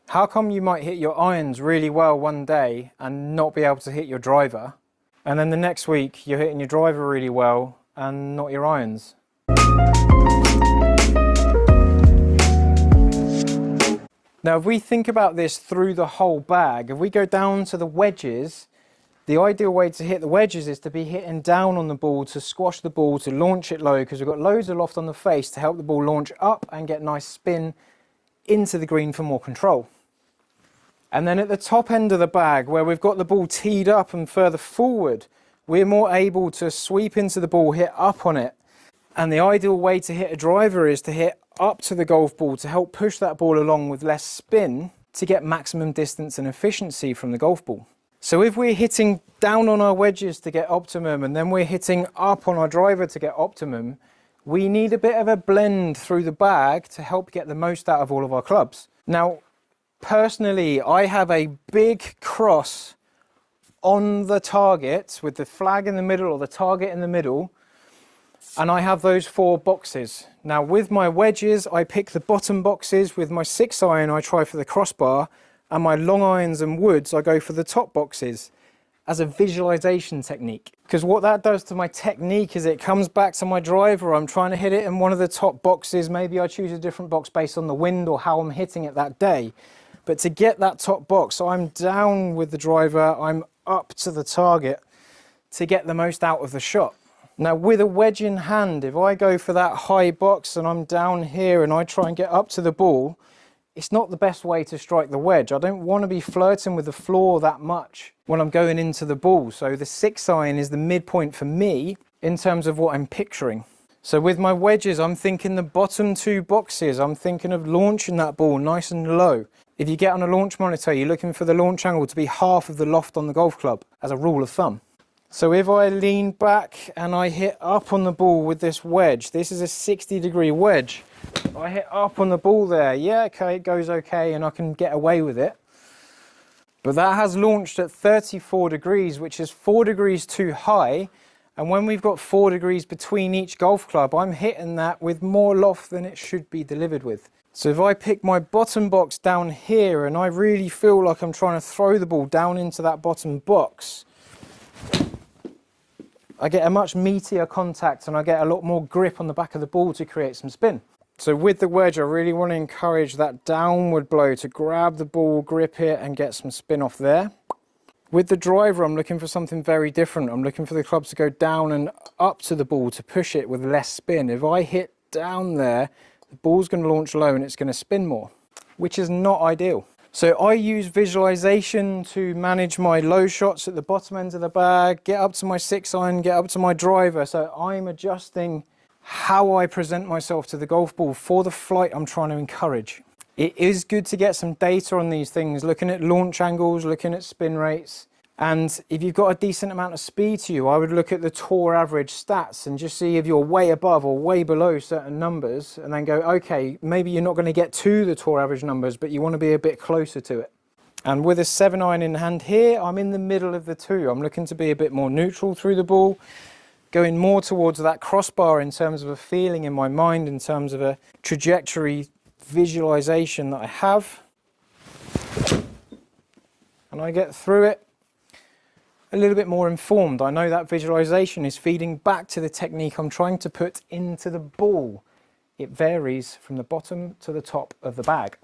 How come you might hit your irons really well one day and not be able to hit your driver, and then the next week you're hitting your driver really well and not your irons? Now if we think about this through the whole bag, if we go down to the wedges, the ideal way to hit the wedges is to be hitting down on the ball to squash the ball, to launch it low, because we've got loads of loft on the face to help the ball launch up and get nice spin into the green for more control. And then at the top end of the bag, where we've got the ball teed up and further forward, we're more able to sweep into the ball, hit up on it. And the ideal way to hit a driver is to hit up to the golf ball to help push that ball along with less spin to get maximum distance and efficiency from the golf ball. So if we're hitting down on our wedges to get optimum and then we're hitting up on our driver to get optimum, we need a bit of a blend through the bag to help get the most out of all of our clubs. Now, personally, I have a big cross on the target with the flag in the middle or the target in the middle, and I have those 4 boxes. Now with my wedges, I pick the bottom boxes. With my 6-iron, I try for the crossbar, and my long irons and woods, I go for the top boxes as a visualization technique. Because what that does to my technique is it comes back to my driver. I'm trying to hit it in one of the top boxes. Maybe I choose a different box based on the wind or how I'm hitting it that day. But to get that top box, I'm down with the driver, I'm up to the target to get the most out of the shot. Now with a wedge in hand, if I go for that high box and I'm down here and I try and get up to the ball, it's not the best way to strike the wedge. I don't want to be flirting with the floor that much when I'm going into the ball. So the 6-iron is the midpoint for me in terms of what I'm picturing. So with my wedges, I'm thinking the bottom 2 boxes. I'm thinking of launching that ball nice and low. If you get on a launch monitor, you're looking for the launch angle to be half of the loft on the golf club as a rule of thumb. So if I lean back and I hit up on the ball with this wedge, this is a 60-degree wedge. I hit up on the ball there, yeah, okay, it goes okay and I can get away with it. But that has launched at 34 degrees, which is 4 degrees too high. And when we've got 4 degrees between each golf club, I'm hitting that with more loft than it should be delivered with. So if I pick my bottom box down here and I really feel like I'm trying to throw the ball down into that bottom box, I get a much meatier contact and I get a lot more grip on the back of the ball to create some spin. So with the wedge, I really want to encourage that downward blow to grab the ball, grip it and get some spin off there. With the driver, I'm looking for something very different. I'm looking for the clubs to go down and up to the ball to push it with less spin. If I hit down there, the ball's going to launch low and it's going to spin more, which is not ideal. So I use visualization to manage my low shots at the bottom end of the bag, get up to my 6-iron, get up to my driver. So I'm adjusting how I present myself to the golf ball for the flight I'm trying to encourage. It is good to get some data on these things, looking at launch angles, looking at spin rates. And if you've got a decent amount of speed to you, I would look at the tour average stats and just see if you're way above or way below certain numbers and then go, okay, maybe you're not going to get to the tour average numbers, but you want to be a bit closer to it. And with a 7-iron in hand here, I'm in the middle of the 2. I'm looking to be a bit more neutral through the ball, going more towards that crossbar in terms of a feeling in my mind, in terms of a trajectory visualization that I have. And I get through it a little bit more informed. I know that visualization is feeding back to the technique I'm trying to put into the ball. It varies from the bottom to the top of the bag.